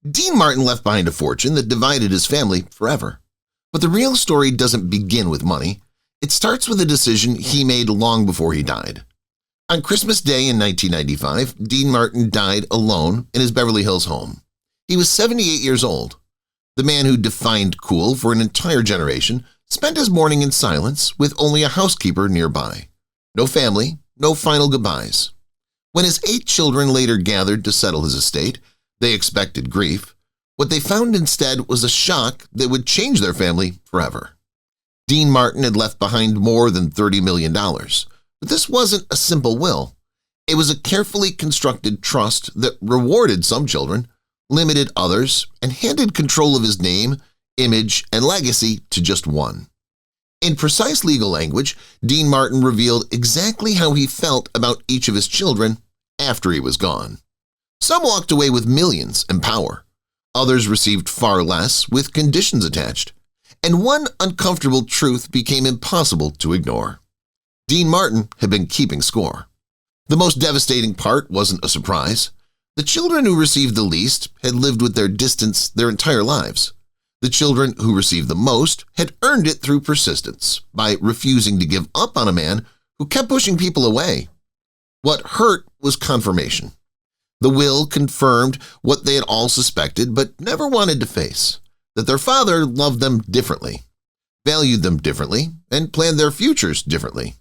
Dean Martin left behind a fortune that divided his family forever. But the real story doesn't begin with money. It starts with a decision he made long before he died. On Christmas Day in 1995, Dean Martin died alone in his Beverly Hills home. He was 78 years old. The man who defined cool for an entire generation spent his morning in silence with only a housekeeper nearby. No family, no final goodbyes. When his 8 children later gathered to settle his estate, they expected grief. What they found instead was a shock that would change their family forever. Dean Martin had left behind more than $30 million, but this wasn't a simple will. It was a carefully constructed trust that rewarded some children, limited others, and handed control of his name, image, and legacy to just one. In precise legal language, Dean Martin revealed exactly how he felt about each of his children after he was gone. Some walked away with millions and power. Others received far less with conditions attached. And one uncomfortable truth became impossible to ignore. Dean Martin had been keeping score. The most devastating part wasn't a surprise. The children who received the least had lived with their distance their entire lives. The children who received the most had earned it through persistence by refusing to give up on a man who kept pushing people away. What hurt was confirmation. The will confirmed what they had all suspected but never wanted to face, that their father loved them differently, valued them differently, and planned their futures differently.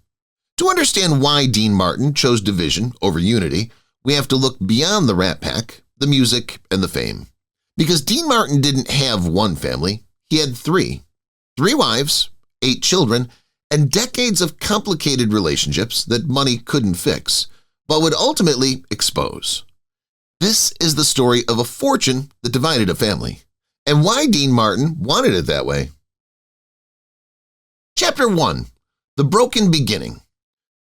To understand why Dean Martin chose division over unity, we have to look beyond the Rat Pack, the music, and the fame. Because Dean Martin didn't have one family, he had 3. 3 wives, 8 children, and decades of complicated relationships that money couldn't fix, but would ultimately expose. This is the story of a fortune that divided a family, and why Dean Martin wanted it that way. Chapter 1. The Broken Beginning.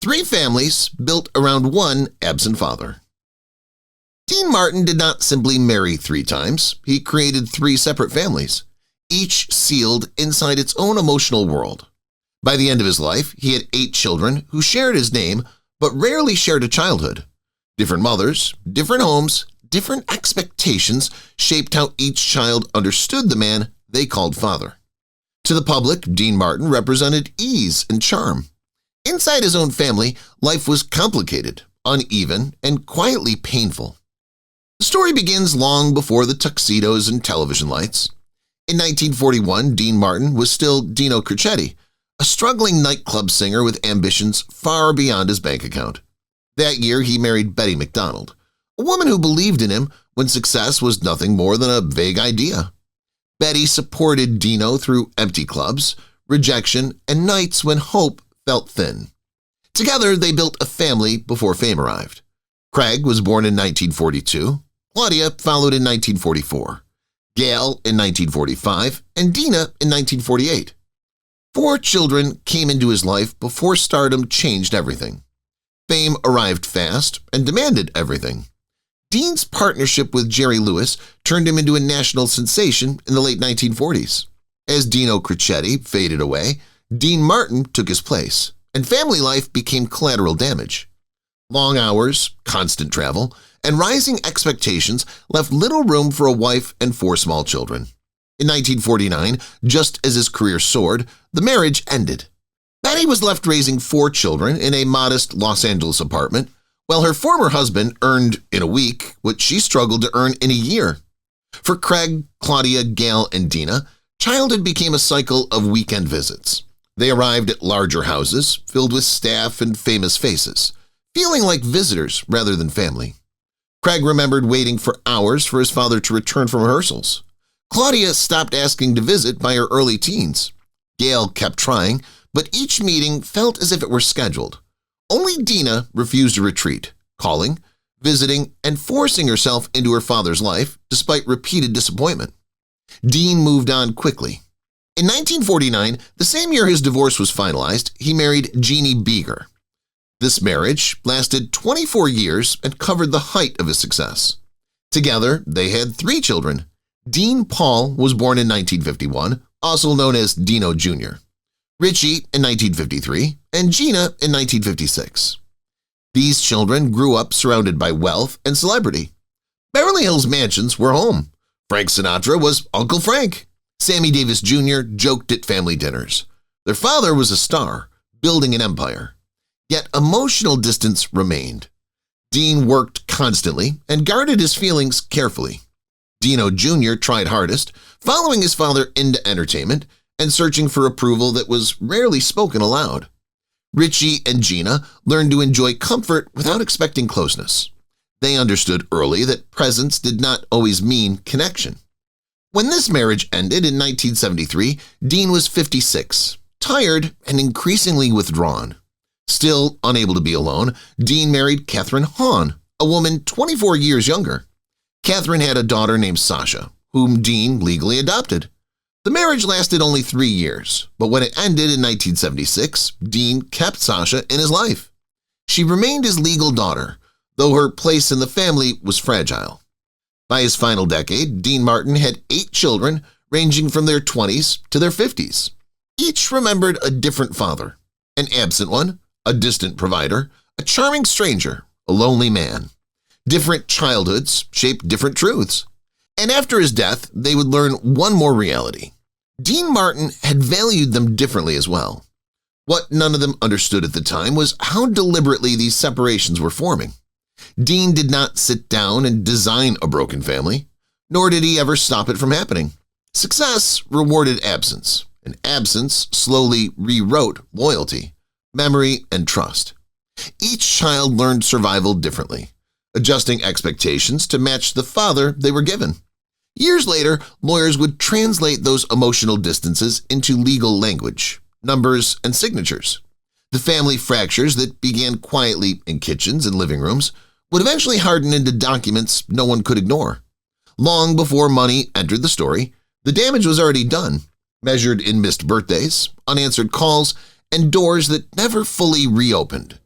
3 families built around one absent father. Dean Martin did not simply marry 3 times. He created 3 separate families, each sealed inside its own emotional world. By the end of his life, he had 8 children who shared his name but rarely shared a childhood. Different mothers, different homes, different expectations shaped how each child understood the man they called father. To the public, Dean Martin represented ease and charm. Inside his own family, life was complicated, uneven, and quietly painful. The story begins long before the tuxedos and television lights. In 1941, Dean Martin was still Dino Cricchetti, a struggling nightclub singer with ambitions far beyond his bank account. That year, he married Betty McDonald, a woman who believed in him when success was nothing more than a vague idea. Betty supported Dino through empty clubs, rejection, and nights when hope felt thin. Together, they built a family before fame arrived. Craig was born in 1942, Claudia followed in 1944, Gail in 1945, and Dina in 1948. 4 children came into his life before stardom changed everything. Fame arrived fast and demanded everything. Dean's partnership with Jerry Lewis turned him into a national sensation in the late 1940s. As Dino Cricchetti faded away, Dean Martin took his place, and family life became collateral damage. Long hours, constant travel, and rising expectations left little room for a wife and 4 small children. In 1949, just as his career soared, the marriage ended. Betty was left raising 4 children in a modest Los Angeles apartment, while her former husband earned in a week what she struggled to earn in a year. For Craig, Claudia, Gail, and Dina, childhood became a cycle of weekend visits. They arrived at larger houses filled with staff and famous faces, feeling like visitors rather than family. Craig remembered waiting for hours for his father to return from rehearsals. Claudia stopped asking to visit by her early teens. Gail kept trying, but each meeting felt as if it were scheduled. Only Dina refused to retreat, calling, visiting, and forcing herself into her father's life despite repeated disappointment. Dean moved on quickly. In 1949, the same year his divorce was finalized, he married Jeannie Beeger. This marriage lasted 24 years and covered the height of his success. Together, they had 3 children. Dean Paul was born in 1951, also known as Dino Jr., Richie in 1953, and Gina in 1956. These children grew up surrounded by wealth and celebrity. Beverly Hills mansions were home. Frank Sinatra was Uncle Frank. Sammy Davis Jr. joked at family dinners. Their father was a star, building an empire. Yet emotional distance remained. Dean worked constantly and guarded his feelings carefully. Dino Jr. tried hardest, following his father into entertainment and searching for approval that was rarely spoken aloud. Richie and Gina learned to enjoy comfort without expecting closeness. They understood early that presence did not always mean connection. When this marriage ended in 1973, Dean was 56, tired and increasingly withdrawn. Still unable to be alone, Dean married Catherine Hahn, a woman 24 years younger. Catherine had a daughter named Sasha, whom Dean legally adopted. The marriage lasted only 3 years, but when it ended in 1976, Dean kept Sasha in his life. She remained his legal daughter, though her place in the family was fragile. By his final decade, Dean Martin had 8 children ranging from their 20s to their 50s. Each remembered a different father, an absent one, a distant provider, a charming stranger, a lonely man. Different childhoods shaped different truths. And after his death, they would learn one more reality. Dean Martin had valued them differently as well. What none of them understood at the time was how deliberately these separations were forming. Dean did not sit down and design a broken family, nor did he ever stop it from happening. Success rewarded absence, and absence slowly rewrote loyalty, memory, and trust. Each child learned survival differently, adjusting expectations to match the father they were given. Years later, lawyers would translate those emotional distances into legal language, numbers, and signatures. The family fractures that began quietly in kitchens and living rooms would eventually harden into documents no one could ignore. Long before money entered the story, the damage was already done, measured in missed birthdays, unanswered calls, and doors that never fully reopened.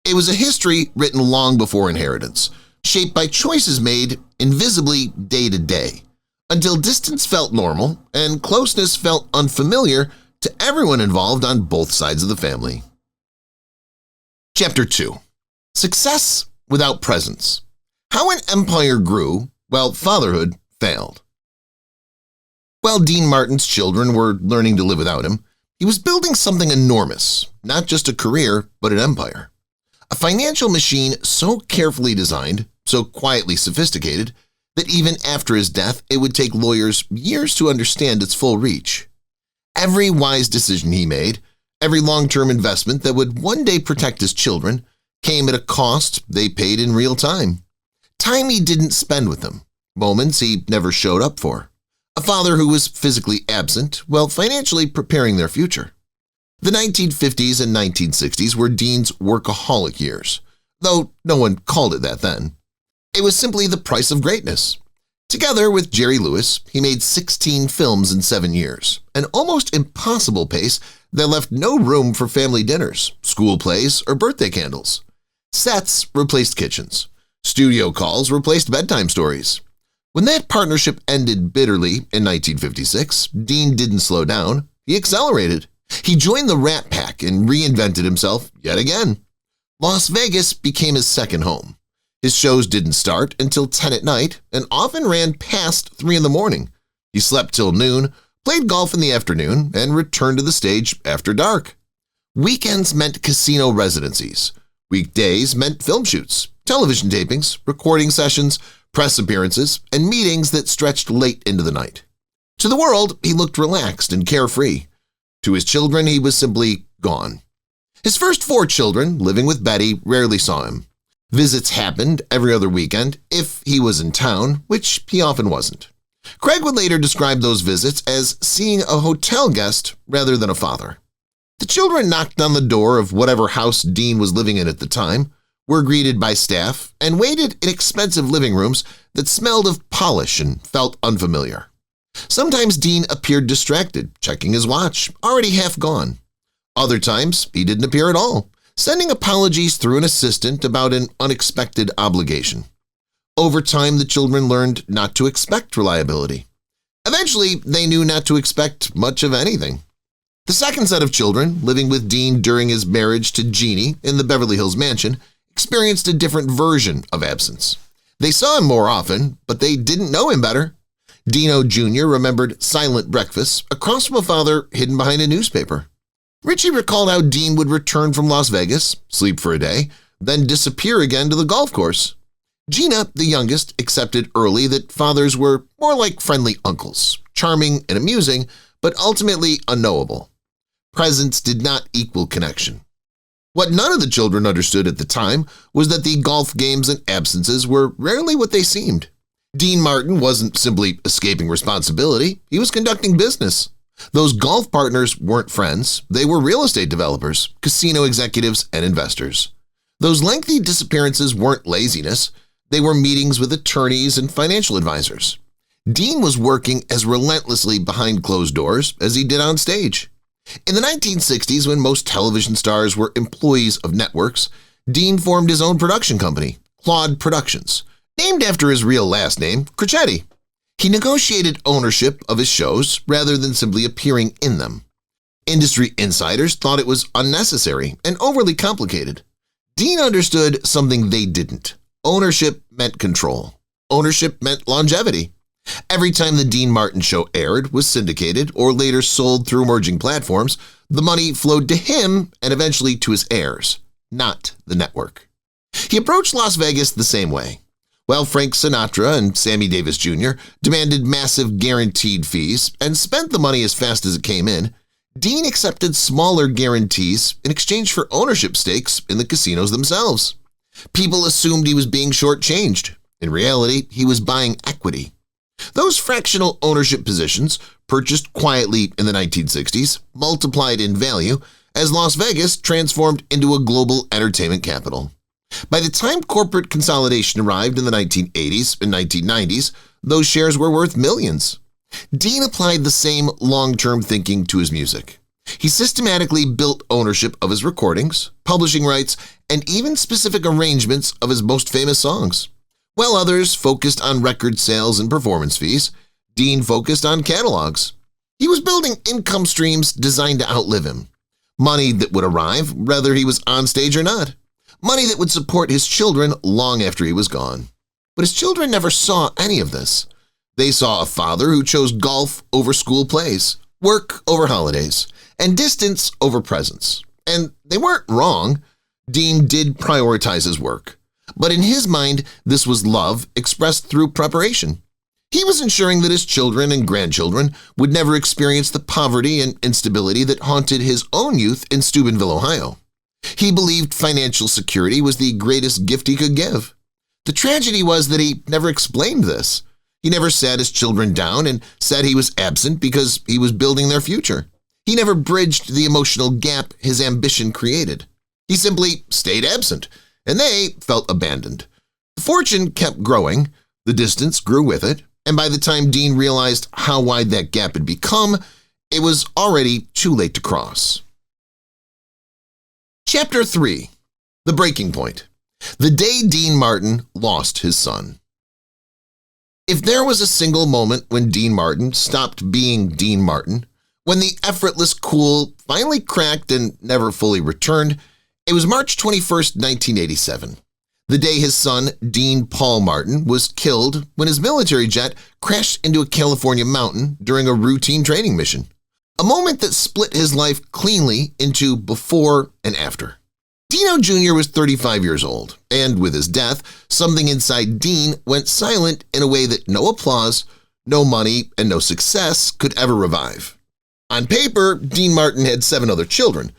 It was a history written long before inheritance, shaped by choices made invisibly day to day, until distance felt normal and closeness felt unfamiliar to everyone involved on both sides of the family. Chapter 2. Success without presence. How an empire grew while fatherhood failed. While Dean Martin's children were learning to live without him, he was building something enormous, not just a career, but an empire. A financial machine so carefully designed, so quietly sophisticated, that even after his death, it would take lawyers years to understand its full reach. Every wise decision he made, every long-term investment that would one day protect his children, came at a cost they paid in real time. Time he didn't spend with them, moments he never showed up for. A father who was physically absent while financially preparing their future. The 1950s and 1960s were Dean's workaholic years, though no one called it that then. It was simply the price of greatness. Together with Jerry Lewis, he made 16 films in 7 years, an almost impossible pace that left no room for family dinners, school plays, or birthday candles. Sets replaced kitchens. Studio calls replaced bedtime stories. When that partnership ended bitterly in 1956, Dean didn't slow down, he accelerated. He joined the Rat Pack and reinvented himself yet again. Las Vegas became his second home. His shows didn't start until 10 at night and often ran past 3 in the morning. He slept till noon, played golf in the afternoon, and returned to the stage after dark. Weekends meant casino residencies. Weekdays meant film shoots, television tapings, recording sessions, press appearances, and meetings that stretched late into the night. To the world, he looked relaxed and carefree. To his children, he was simply gone. His first 4 children, living with Betty, rarely saw him. Visits happened every other weekend if he was in town, which he often wasn't. Craig would later describe those visits as seeing a hotel guest rather than a father. The children knocked on the door of whatever house Dean was living in at the time, were greeted by staff, and waited in expensive living rooms that smelled of polish and felt unfamiliar. Sometimes Dean appeared distracted, checking his watch, already half gone. Other times, he didn't appear at all, sending apologies through an assistant about an unexpected obligation. Over time, the children learned not to expect reliability. Eventually, they knew not to expect much of anything. The second set of children, living with Dean during his marriage to Jeannie in the Beverly Hills mansion, experienced a different version of absence. They saw him more often, but they didn't know him better. Dino Jr. remembered silent breakfasts across from a father hidden behind a newspaper. Richie recalled how Dean would return from Las Vegas, sleep for a day, then disappear again to the golf course. Gina, the youngest, accepted early that fathers were more like friendly uncles, charming and amusing, but ultimately unknowable. Presence did not equal connection. What none of the children understood at the time was that the golf games and absences were rarely what they seemed. Dean Martin wasn't simply escaping responsibility, he was conducting business. Those golf partners weren't friends, they were real estate developers, casino executives, and investors. Those lengthy disappearances weren't laziness, they were meetings with attorneys and financial advisors. Dean was working as relentlessly behind closed doors as he did on stage. In the 1960s, when most television stars were employees of networks, Dean formed his own production company, Claude Productions, named after his real last name, Crocchetti. He negotiated ownership of his shows rather than simply appearing in them. Industry insiders thought it was unnecessary and overly complicated. Dean understood something they didn't. Ownership meant control. Ownership meant longevity. Every time the Dean Martin show aired, was syndicated, or later sold through emerging platforms, the money flowed to him and eventually to his heirs, not the network. He approached Las Vegas the same way. While Frank Sinatra and Sammy Davis Jr. demanded massive guaranteed fees and spent the money as fast as it came in, Dean accepted smaller guarantees in exchange for ownership stakes in the casinos themselves. People assumed he was being shortchanged. In reality, he was buying equity. Those fractional ownership positions, purchased quietly in the 1960s, multiplied in value as Las Vegas transformed into a global entertainment capital. By the time corporate consolidation arrived in the 1980s and 1990s, those shares were worth millions. Dean applied the same long-term thinking to his music. He systematically built ownership of his recordings, publishing rights, and even specific arrangements of his most famous songs. While others focused on record sales and performance fees, Dean focused on catalogs. He was building income streams designed to outlive him. Money that would arrive whether he was on stage or not. Money that would support his children long after he was gone. But his children never saw any of this. They saw a father who chose golf over school plays, work over holidays, and distance over presence. And they weren't wrong. Dean did prioritize his work. But in his mind, this was love expressed through preparation. He was ensuring that his children and grandchildren would never experience the poverty and instability that haunted his own youth in Steubenville, Ohio. He believed financial security was the greatest gift he could give. The tragedy was that he never explained this. He never sat his children down and said he was absent because he was building their future. He never bridged the emotional gap his ambition created. He simply stayed absent, and they felt abandoned. The fortune kept growing, the distance grew with it, and by the time Dean realized how wide that gap had become, it was already too late to cross. Chapter 3. The Breaking Point. The day Dean Martin lost his son. If there was a single moment when Dean Martin stopped being Dean Martin, when the effortless cool finally cracked and never fully returned, it was March 21, 1987, the day his son, Dean Paul Martin, was killed when his military jet crashed into a California mountain during a routine training mission, a moment that split his life cleanly into before and after. Dino Jr. was 35 years old, and with his death, something inside Dean went silent in a way that no applause, no money, and no success could ever revive. On paper, Dean Martin had 7 other children.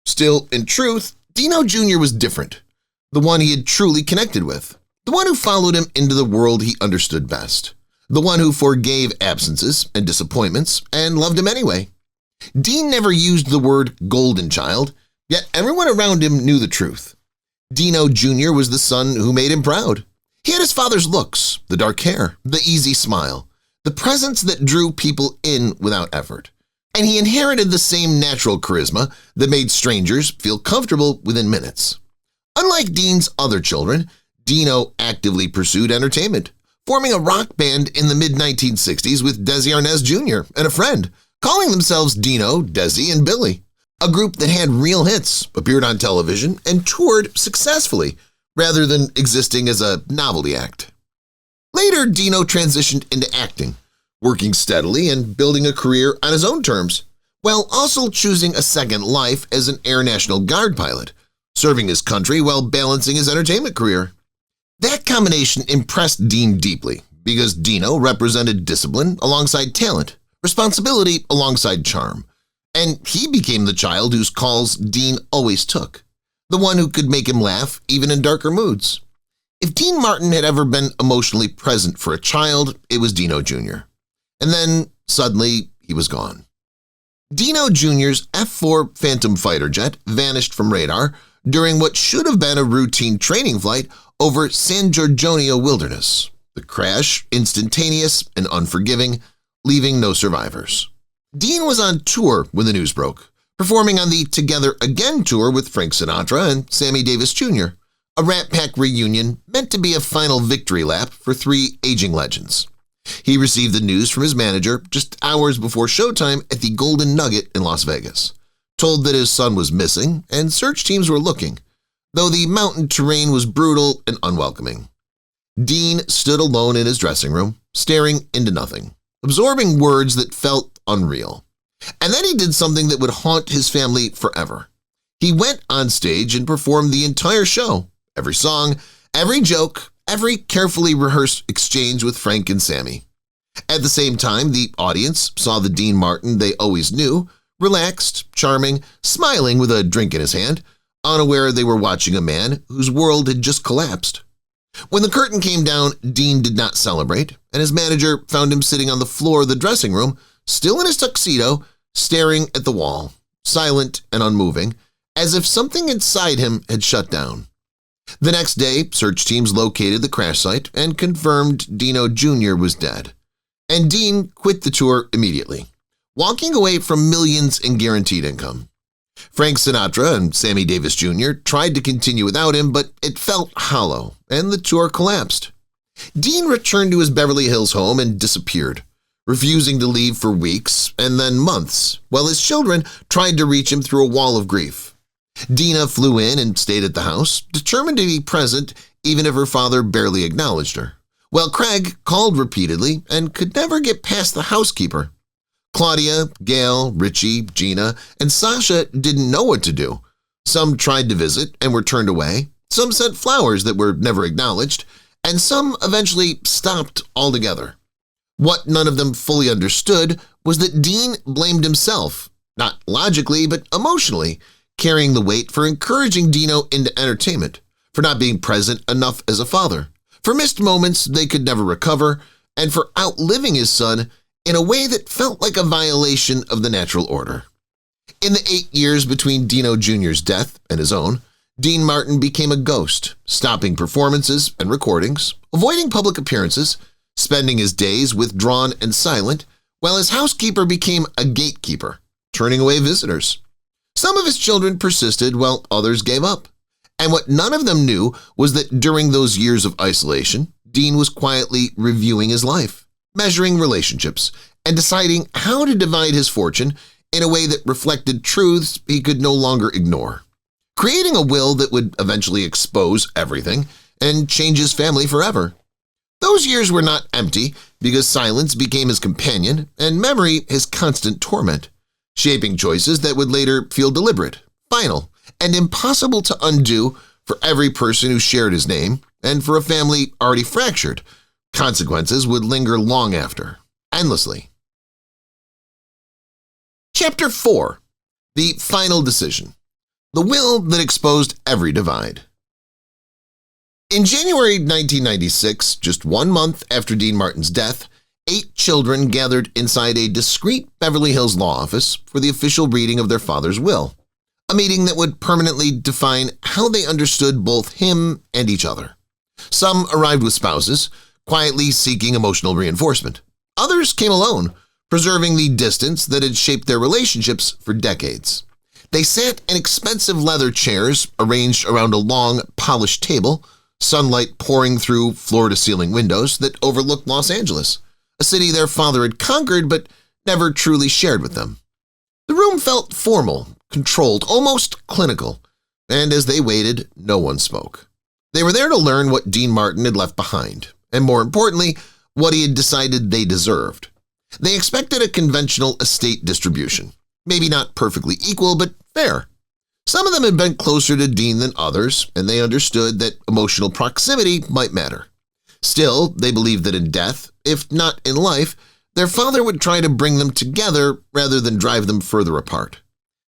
Still, in truth, Dino Jr. was different, the one he had truly connected with, the one who followed him into the world he understood best, the one who forgave absences and disappointments and loved him anyway. Dean never used the word golden child, yet everyone around him knew the truth. Dino Jr. was the son who made him proud. He had his father's looks, the dark hair, the easy smile, the presence that drew people in without effort. And he inherited the same natural charisma that made strangers feel comfortable within minutes. Unlike Dean's other children, Dino actively pursued entertainment, forming a rock band in the mid-1960s with Desi Arnaz Jr. and a friend, calling themselves Dino, Desi, and Billy, a group that had real hits, appeared on television, and toured successfully, rather than existing as a novelty act. Later, Dino transitioned into acting, working steadily and building a career on his own terms, while also choosing a second life as an Air National Guard pilot, serving his country while balancing his entertainment career. That combination impressed Dean deeply because Dino represented discipline alongside talent, responsibility alongside charm, and he became the child whose calls Dean always took, the one who could make him laugh even in darker moods. If Dean Martin had ever been emotionally present for a child, it was Dino Jr. And then, suddenly, he was gone. Dino Jr.'s F-4 Phantom fighter jet vanished from radar during what should have been a routine training flight over San Giorgio Wilderness. The crash, instantaneous and unforgiving, leaving no survivors. Dean was on tour when the news broke, performing on the Together Again tour with Frank Sinatra and Sammy Davis Jr., a Rat Pack reunion meant to be a final victory lap for three aging legends. He received the news from his manager just hours before showtime at the Golden Nugget in Las Vegas, told that his son was missing and search teams were looking, though the mountain terrain was brutal and unwelcoming. Dean stood alone in his dressing room, staring into nothing, absorbing words that felt unreal. And then he did something that would haunt his family forever. He went on stage and performed the entire show, every song, every joke, every carefully rehearsed exchange with Frank and Sammy. At the same time, the audience saw the Dean Martin they always knew, relaxed, charming, smiling with a drink in his hand, unaware they were watching a man whose world had just collapsed. When the curtain came down, Dean did not celebrate, and his manager found him sitting on the floor of the dressing room, still in his tuxedo, staring at the wall, silent and unmoving, as if something inside him had shut down. The next day, search teams located the crash site and confirmed Dino Jr. was dead. And Dean quit the tour immediately, walking away from millions in guaranteed income. Frank Sinatra and Sammy Davis Jr. tried to continue without him, but it felt hollow, and the tour collapsed. Dean returned to his Beverly Hills home and disappeared, refusing to leave for weeks and then months, while his children tried to reach him through a wall of grief. Dina flew in and stayed at the house, determined to be present even if her father barely acknowledged her, while Craig called repeatedly and could never get past the housekeeper. Claudia, Gail, Richie, Gina, and Sasha didn't know what to do. Some tried to visit and were turned away, some sent flowers that were never acknowledged, and some eventually stopped altogether. What none of them fully understood was that Dean blamed himself, not logically but emotionally, carrying the weight for encouraging Dino into entertainment, for not being present enough as a father, for missed moments they could never recover, and for outliving his son in a way that felt like a violation of the natural order. In the 8 years between Dino Jr.'s death and his own, Dean Martin became a ghost, stopping performances and recordings, avoiding public appearances, spending his days withdrawn and silent, while his housekeeper became a gatekeeper, turning away visitors. Some of his children persisted while others gave up. And what none of them knew was that during those years of isolation, Dean was quietly reviewing his life, measuring relationships, and deciding how to divide his fortune in a way that reflected truths he could no longer ignore, creating a will that would eventually expose everything and change his family forever. Those years were not empty because silence became his companion and memory his constant torment, shaping choices that would later feel deliberate, final, and impossible to undo for every person who shared his name, and for a family already fractured. Consequences would linger long after, endlessly. Chapter 4. The Final Decision. The Will That Exposed Every Divide. In January 1996, just 1 month after Dean Martin's death, 8 children gathered inside a discreet Beverly Hills law office for the official reading of their father's will, a meeting that would permanently define how they understood both him and each other. Some arrived with spouses, quietly seeking emotional reinforcement. Others came alone, preserving the distance that had shaped their relationships for decades. They sat in expensive leather chairs arranged around a long, polished table, sunlight pouring through floor-to-ceiling windows that overlooked Los Angeles, a city their father had conquered but never truly shared with them. The room felt formal, controlled, almost clinical, and as they waited, no one spoke. They were there to learn what Dean Martin had left behind, and more importantly, what he had decided they deserved. They expected a conventional estate distribution, maybe not perfectly equal, but fair. Some of them had been closer to Dean than others, and they understood that emotional proximity might matter. Still, they believed that in death, if not in life, their father would try to bring them together rather than drive them further apart.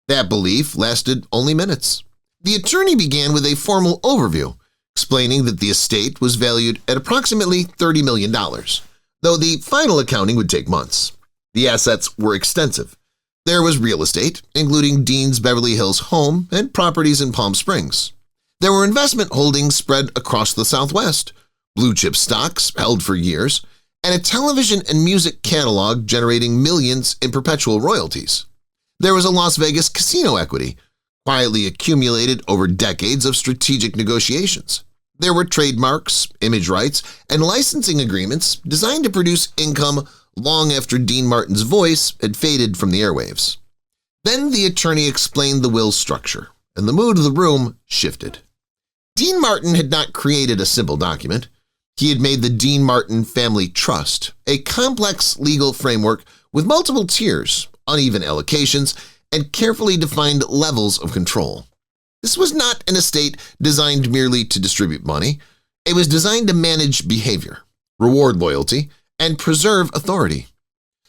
That belief lasted only minutes. The attorney began with a formal overview, explaining that the estate was valued at approximately $30 million, though the final accounting would take months. The assets were extensive. There was real estate, including Dean's Beverly Hills home and properties in Palm Springs. There were investment holdings spread across the Southwest, blue-chip stocks held for years, and a television and music catalog generating millions in perpetual royalties. There was a Las Vegas casino equity, quietly accumulated over decades of strategic negotiations. There were trademarks, image rights, and licensing agreements designed to produce income long after Dean Martin's voice had faded from the airwaves. Then the attorney explained the will's structure, and the mood of the room shifted. Dean Martin had not created a simple document. He had made the Dean Martin Family Trust, a complex legal framework with multiple tiers, uneven allocations, and carefully defined levels of control. This was not an estate designed merely to distribute money. It was designed to manage behavior, reward loyalty, and preserve authority.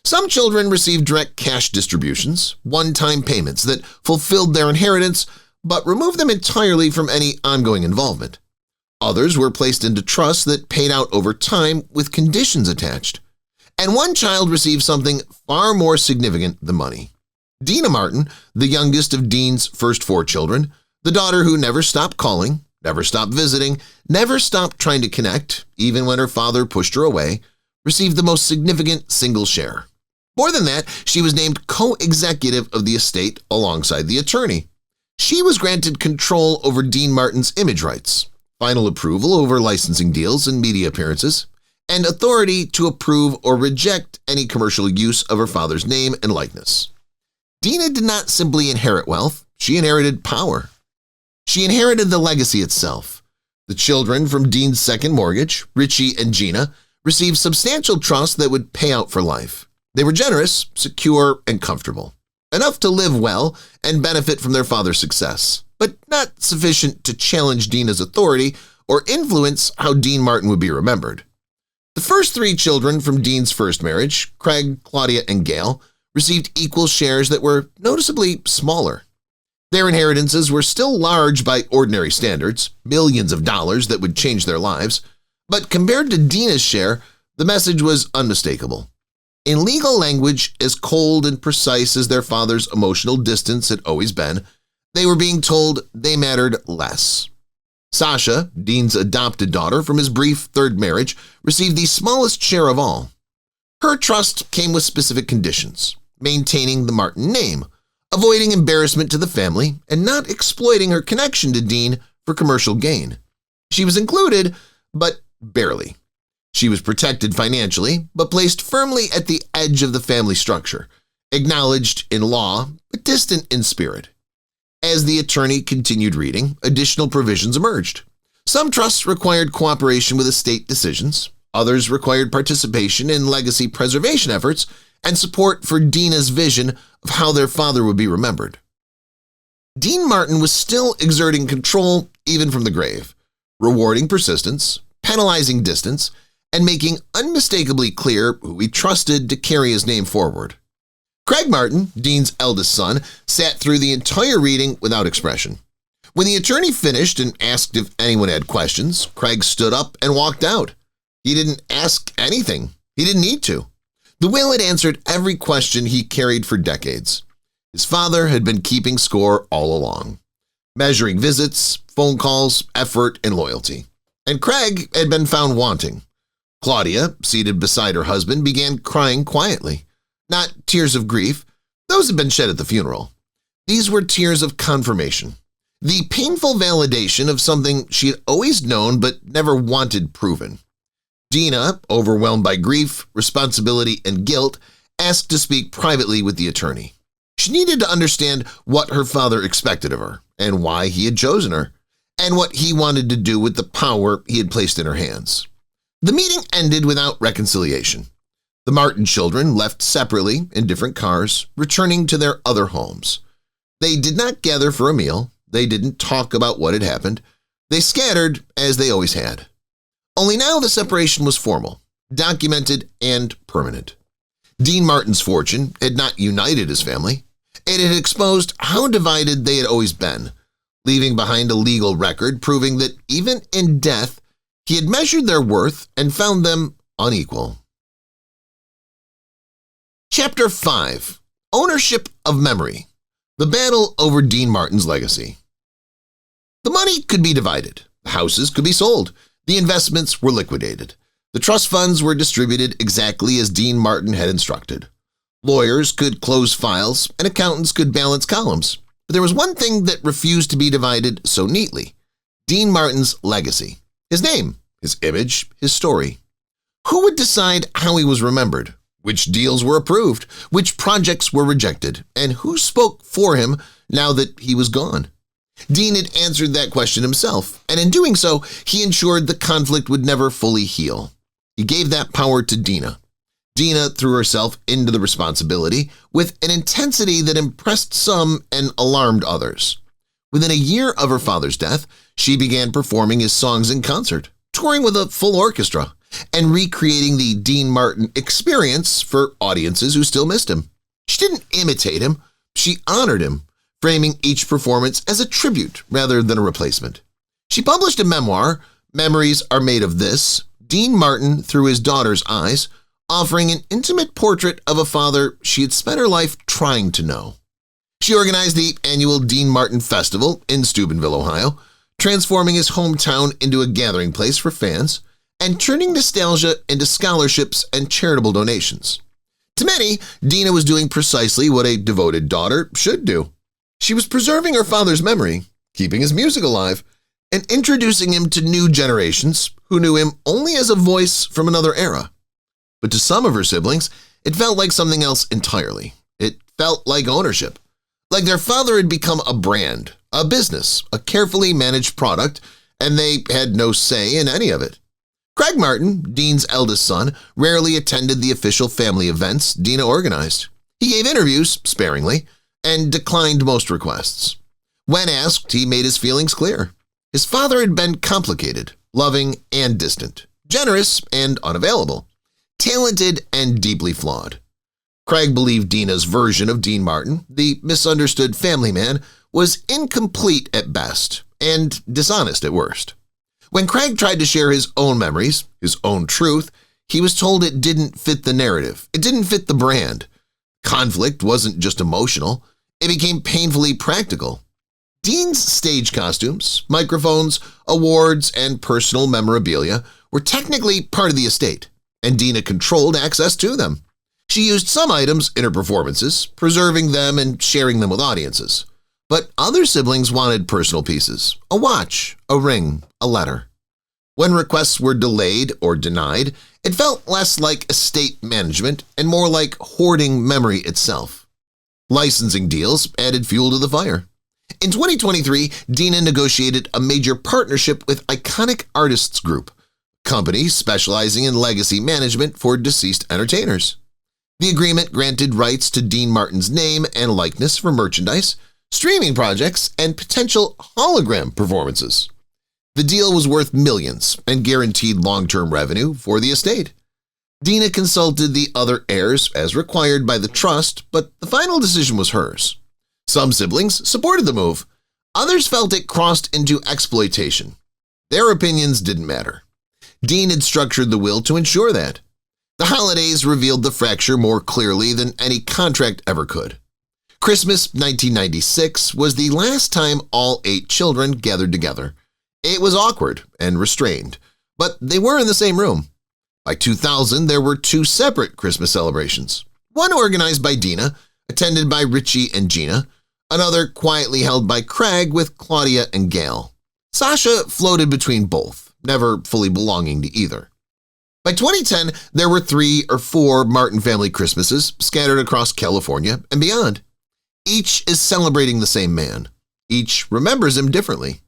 Some children received direct cash distributions, one-time payments that fulfilled their inheritance but removed them entirely from any ongoing involvement. Others were placed into trusts that paid out over time with conditions attached. And one child received something far more significant than money. Dina Martin, the youngest of Dean's first 4 children, the daughter who never stopped calling, never stopped visiting, never stopped trying to connect, even when her father pushed her away, received the most significant single share. More than that, she was named co-executive of the estate alongside the attorney. She was granted control over Dean Martin's image rights, final approval over licensing deals and media appearances, and authority to approve or reject any commercial use of her father's name and likeness. Dina did not simply inherit wealth, she inherited power. She inherited the legacy itself. The children from Dean's second mortgage, Richie and Gina, received substantial trusts that would pay out for life. They were generous, secure, and comfortable, enough to live well and benefit from their father's success, but not sufficient to challenge Dina's authority or influence how Dean Martin would be remembered. The first 3 children from Dean's first marriage, Craig, Claudia, and Gail, received equal shares that were noticeably smaller. Their inheritances were still large by ordinary standards, millions of dollars that would change their lives, but compared to Dina's share, the message was unmistakable. In legal language as cold and precise as their father's emotional distance had always been, they were being told they mattered less. Sasha, Dean's adopted daughter from his brief 3rd marriage, received the smallest share of all. Her trust came with specific conditions, maintaining the Martin name, avoiding embarrassment to the family, and not exploiting her connection to Dean for commercial gain. She was included, but barely. She was protected financially, but placed firmly at the edge of the family structure, acknowledged in law, but distant in spirit. As the attorney continued reading, additional provisions emerged. Some trusts required cooperation with estate decisions, others required participation in legacy preservation efforts, and support for Dina's vision of how their father would be remembered. Dean Martin was still exerting control even from the grave, rewarding persistence, penalizing distance, and making unmistakably clear who he trusted to carry his name forward. Craig Martin, Dean's eldest son, sat through the entire reading without expression. When the attorney finished and asked if anyone had questions, Craig stood up and walked out. He didn't ask anything. He didn't need to. The will had answered every question he carried for decades. His father had been keeping score all along, measuring visits, phone calls, effort, and loyalty. And Craig had been found wanting. Claudia, seated beside her husband, began crying quietly. Not tears of grief. Those had been shed at the funeral. These were tears of confirmation, the painful validation of something she had always known but never wanted proven. Dina, overwhelmed by grief, responsibility, and guilt, asked to speak privately with the attorney. She needed to understand what her father expected of her and why he had chosen her, and what he wanted to do with the power he had placed in her hands. The meeting ended without reconciliation. The Martin children left separately in different cars, returning to their other homes. They did not gather for a meal. They didn't talk about what had happened. They scattered as they always had. Only now the separation was formal, documented, and permanent. Dean Martin's fortune had not united his family. It had exposed how divided they had always been, leaving behind a legal record proving that even in death, he had measured their worth and found them unequal. Chapter 5. Ownership of Memory. The battle over Dean Martin's legacy. The money could be divided. The houses could be sold. The investments were liquidated. The trust funds were distributed exactly as Dean Martin had instructed. Lawyers could close files and accountants could balance columns. But there was one thing that refused to be divided so neatly: Dean Martin's legacy. His name, his image, his story. Who would decide how he was remembered? Which deals were approved? Which projects were rejected? And who spoke for him now that he was gone? Dean had answered that question himself, and in doing so, he ensured the conflict would never fully heal. He gave that power to Dina. Dina threw herself into the responsibility with an intensity that impressed some and alarmed others. Within a year of her father's death, she began performing his songs in concert, touring with a full orchestra, and recreating the Dean Martin experience for audiences who still missed him. She didn't imitate him, she honored him, framing each performance as a tribute rather than a replacement. She published a memoir, Memories Are Made of This, Dean Martin Through His Daughter's Eyes, offering an intimate portrait of a father she had spent her life trying to know. She organized the annual Dean Martin Festival in Steubenville, Ohio, transforming his hometown into a gathering place for fans and turning nostalgia into scholarships and charitable donations. To many, Dina was doing precisely what a devoted daughter should do. She was preserving her father's memory, keeping his music alive, and introducing him to new generations who knew him only as a voice from another era. But to some of her siblings, it felt like something else entirely. It felt like ownership, like their father had become a brand, a business, a carefully managed product, and they had no say in any of it. Craig Martin, Dean's eldest son, rarely attended the official family events Dina organized. He gave interviews, sparingly, and declined most requests. When asked, he made his feelings clear. His father had been complicated, loving and distant, generous and unavailable, talented and deeply flawed. Craig believed Dina's version of Dean Martin, the misunderstood family man, was incomplete at best and dishonest at worst. When Craig tried to share his own memories, his own truth, he was told it didn't fit the narrative, it didn't fit the brand. Conflict wasn't just emotional, it became painfully practical. Dean's stage costumes, microphones, awards, and personal memorabilia were technically part of the estate, and Dina controlled access to them. She used some items in her performances, preserving them and sharing them with audiences. But other siblings wanted personal pieces, a watch, a ring, a letter. When requests were delayed or denied, it felt less like estate management and more like hoarding memory itself. Licensing deals added fuel to the fire. In 2023, Dina negotiated a major partnership with Iconic Artists Group, a company specializing in legacy management for deceased entertainers. The agreement granted rights to Dean Martin's name and likeness for merchandise, streaming projects, and potential hologram performances. The deal was worth millions and guaranteed long-term revenue for the estate. Dina consulted the other heirs as required by the trust, but the final decision was hers. Some siblings supported the move. Others felt it crossed into exploitation. Their opinions didn't matter. Dean had structured the will to ensure that. The holidays revealed the fracture more clearly than any contract ever could. Christmas 1996 was the last time all 8 children gathered together. It was awkward and restrained, but they were in the same room. By 2000, there were 2 separate Christmas celebrations. One organized by Dina, attended by Richie and Gina, another quietly held by Craig with Claudia and Gail. Sasha floated between both, never fully belonging to either. By 2010, there were 3 or 4 Martin family Christmases scattered across California and beyond. Each is celebrating the same man. Each remembers him differently.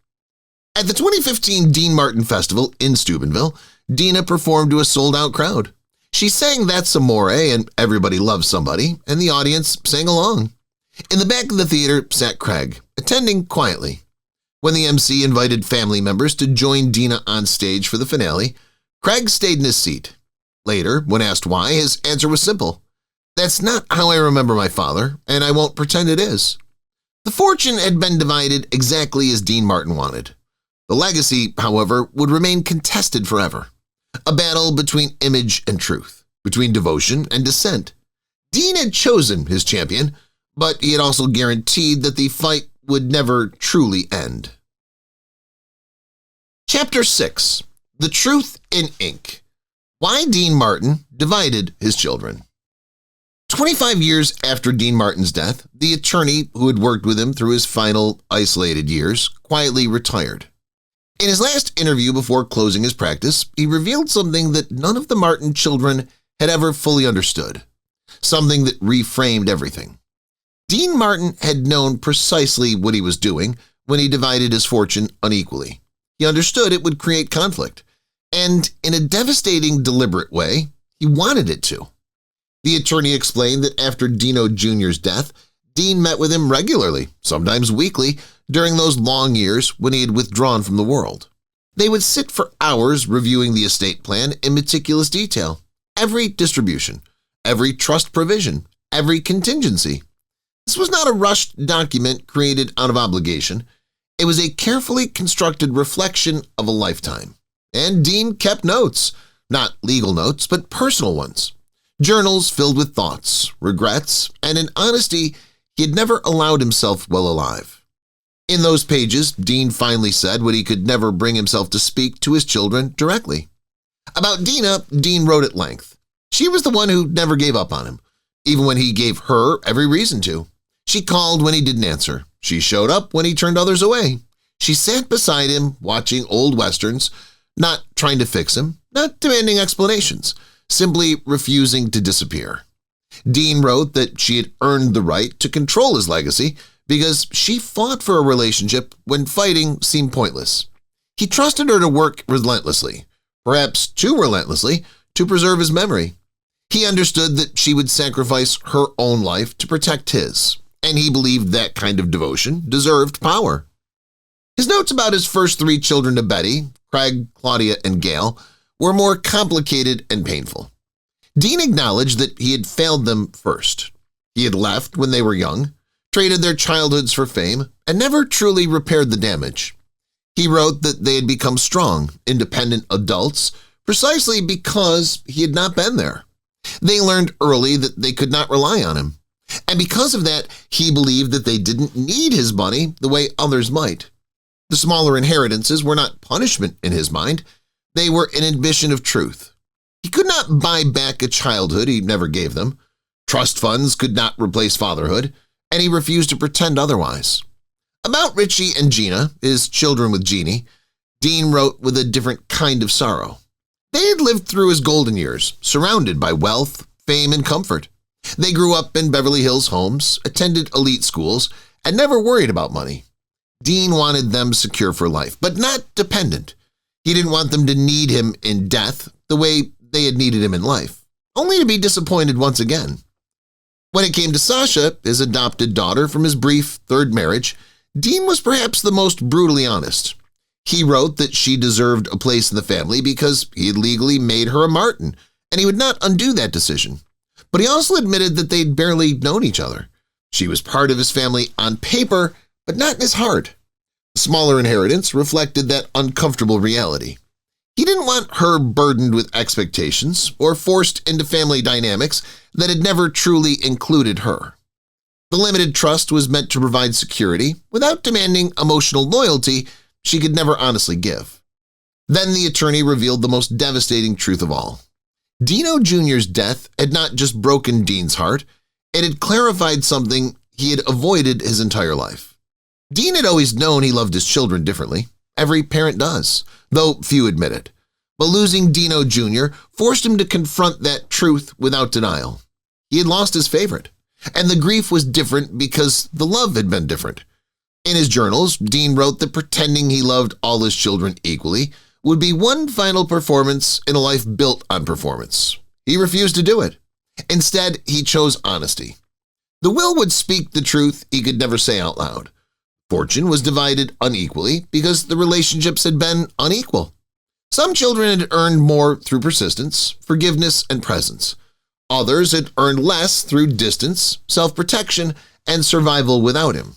At the 2015 Dean Martin Festival in Steubenville, Dina performed to a sold-out crowd. She sang That's Amore and Everybody Loves Somebody, and the audience sang along. In the back of the theater sat Craig, attending quietly. When the MC invited family members to join Dina on stage for the finale, Craig stayed in his seat. Later, when asked why, his answer was simple. That's not how I remember my father, and I won't pretend it is. The fortune had been divided exactly as Dean Martin wanted. The legacy, however, would remain contested forever. A battle between image and truth, between devotion and dissent. Dean had chosen his champion, but he had also guaranteed that the fight would never truly end. Chapter 6. The Truth in Ink. Why Dean Martin Divided His Children. 25 years after Dean Martin's death, the attorney who had worked with him through his final isolated years quietly retired. In his last interview before closing his practice, he revealed something that none of the Martin children had ever fully understood, something that reframed everything. Dean Martin had known precisely what he was doing when he divided his fortune unequally. He understood it would create conflict, and in a devastating, deliberate way, he wanted it to. The attorney explained that after Dino Jr.'s death, Dean met with him regularly, sometimes weekly, during those long years when he had withdrawn from the world. They would sit for hours reviewing the estate plan in meticulous detail, every distribution, every trust provision, every contingency. This was not a rushed document created out of obligation. It was a carefully constructed reflection of a lifetime. And Dean kept notes, not legal notes, but personal ones. Journals filled with thoughts, regrets, and an honesty he had never allowed himself while alive. In those pages, Dean finally said what he could never bring himself to speak to his children directly. About Dina, Dean wrote at length. She was the one who never gave up on him, even when he gave her every reason to. She called when he didn't answer. She showed up when he turned others away. She sat beside him, watching old westerns, not trying to fix him, not demanding explanations, simply refusing to disappear. Dean wrote that she had earned the right to control his legacy because she fought for a relationship when fighting seemed pointless. He trusted her to work relentlessly, perhaps too relentlessly, to preserve his memory. He understood that she would sacrifice her own life to protect his, and he believed that kind of devotion deserved power. His notes about his first 3 children to Betty, Craig, Claudia, and Gail, were more complicated and painful. Dean acknowledged that he had failed them first. He had left when they were young, traded their childhoods for fame, and never truly repaired the damage. He wrote that they had become strong, independent adults precisely because he had not been there. They learned early that they could not rely on him, and because of that, he believed that they didn't need his money the way others might. The smaller inheritances were not punishment in his mind. They were an admission of truth. He could not buy back a childhood he never gave them. Trust funds could not replace fatherhood, and he refused to pretend otherwise. About Richie and Gina, his children with Jeannie, Dean wrote with a different kind of sorrow. They had lived through his golden years, surrounded by wealth, fame, and comfort. They grew up in Beverly Hills homes, attended elite schools, and never worried about money. Dean wanted them secure for life, but not dependent. He didn't want them to need him in death the way they had needed him in life, only to be disappointed once again. When it came to Sasha, his adopted daughter from his brief third marriage, Dean was perhaps the most brutally honest. He wrote that she deserved a place in the family because he had legally made her a Martin, and he would not undo that decision. But he also admitted that they'd barely known each other. She was part of his family on paper, but not in his heart. The smaller inheritance reflected that uncomfortable reality. He didn't want her burdened with expectations or forced into family dynamics that had never truly included her. The limited trust was meant to provide security without demanding emotional loyalty she could never honestly give. Then the attorney revealed the most devastating truth of all. Dino Jr.'s death had not just broken Dean's heart, it had clarified something he had avoided his entire life. Dean had always known he loved his children differently. Every parent does, though few admit it. But losing Dino Jr. forced him to confront that truth without denial. He had lost his favorite, and the grief was different because the love had been different. In his journals, Dean wrote that pretending he loved all his children equally would be one final performance in a life built on performance. he refused to do it. Instead, he chose honesty. The will would speak the truth he could never say out loud. Fortune was divided unequally because the relationships had been unequal. Some children had earned more through persistence, forgiveness, and presence. Others had earned less through distance, self-protection, and survival without him.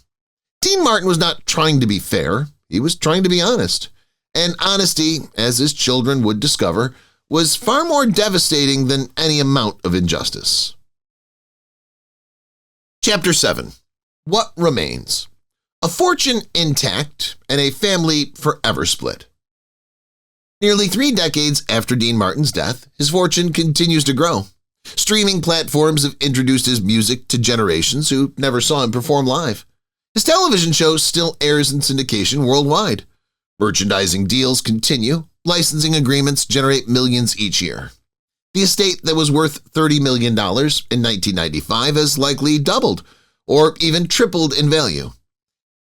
Dean Martin was not trying to be fair, he was trying to be honest. And honesty, as his children would discover, was far more devastating than any amount of injustice. Chapter 7. What Remains? A fortune intact and a family forever split. Nearly 3 decades after Dean Martin's death, his fortune continues to grow. Streaming platforms have introduced his music to generations who never saw him perform live. His television show still airs in syndication worldwide. Merchandising deals continue. Licensing agreements generate millions each year. The estate that was worth $30 million in 1995 has likely doubled or even tripled in value.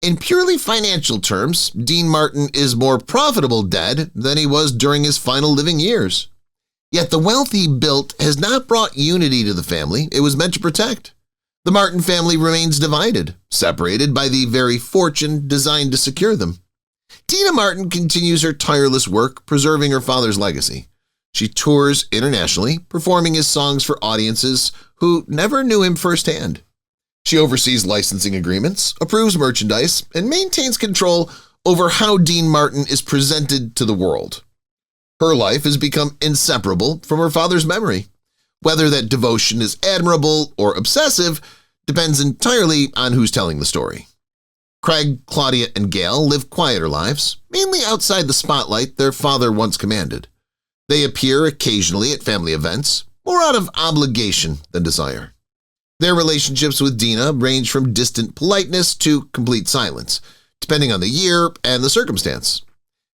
In purely financial terms, Dean Martin is more profitable dead than he was during his final living years. Yet the wealth he built has not brought unity to the family it was meant to protect. The Martin family remains divided, separated by the very fortune designed to secure them. Tina Martin continues her tireless work preserving her father's legacy. She tours internationally, performing his songs for audiences who never knew him firsthand. She oversees licensing agreements, approves merchandise, and maintains control over how Dean Martin is presented to the world. Her life has become inseparable from her father's memory. Whether that devotion is admirable or obsessive depends entirely on who's telling the story. Craig, Claudia, and Gail live quieter lives, mainly outside the spotlight their father once commanded. They appear occasionally at family events, more out of obligation than desire. Their relationships with Dina range from distant politeness to complete silence, depending on the year and the circumstance.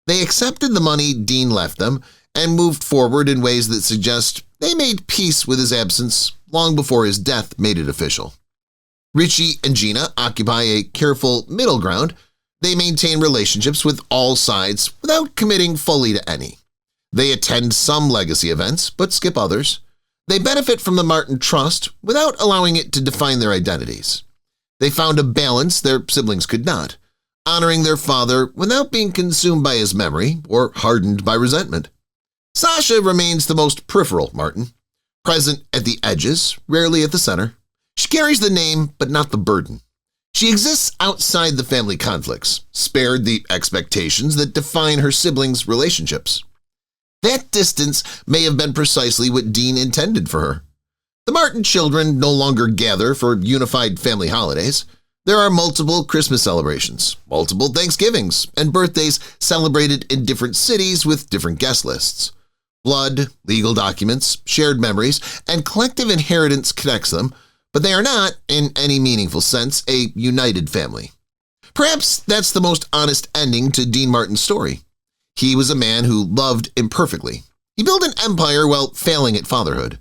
They accepted the money Dean left them and moved forward in ways that suggest they made peace with his absence long before his death made it official. Richie and Gina occupy a careful middle ground. They maintain relationships with all sides without committing fully to any. They attend some legacy events but skip others. They benefit from the Martin Trust without allowing it to define their identities. They found a balance their siblings could not, honoring their father without being consumed by his memory or hardened by resentment. Sasha remains the most peripheral Martin, present at the edges, rarely at the center. She carries the name but not the burden. She exists outside the family conflicts, spared the expectations that define her siblings' relationships. That distance may have been precisely what Dean intended for her. The Martin children no longer gather for unified family holidays. There are multiple Christmas celebrations, multiple Thanksgivings, and birthdays celebrated in different cities with different guest lists. Blood, legal documents, shared memories, and collective inheritance connects them, but they are not, in any meaningful sense, a united family. Perhaps that's the most honest ending to Dean Martin's story. He was a man who loved imperfectly. He built an empire while failing at fatherhood.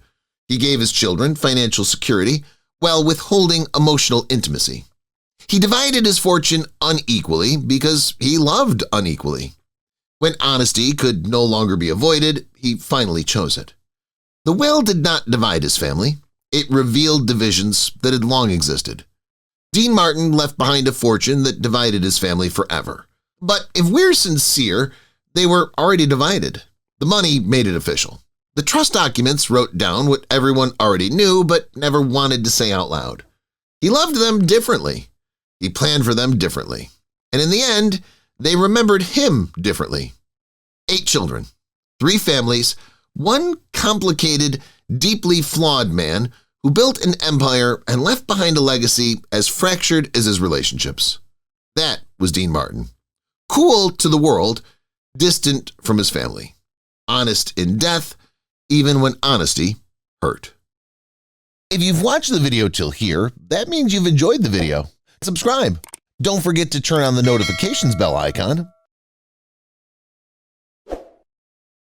He gave his children financial security while withholding emotional intimacy. He divided his fortune unequally because he loved unequally. When honesty could no longer be avoided, he finally chose it. The will did not divide his family. It revealed divisions that had long existed. Dean Martin left behind a fortune that divided his family forever. But if we're sincere, they were already divided. The money made it official. The trust documents wrote down what everyone already knew but never wanted to say out loud. He loved them differently. He planned for them differently. And in the end, they remembered him differently. 8 children, 3 families, one complicated, deeply flawed man who built an empire and left behind a legacy as fractured as his relationships. That was Dean Martin. Cool to the world, distant from his family. Honest in death, even when honesty hurt. If you've watched the video till here, that means you've enjoyed the video. Subscribe. Don't forget to turn on the notifications bell icon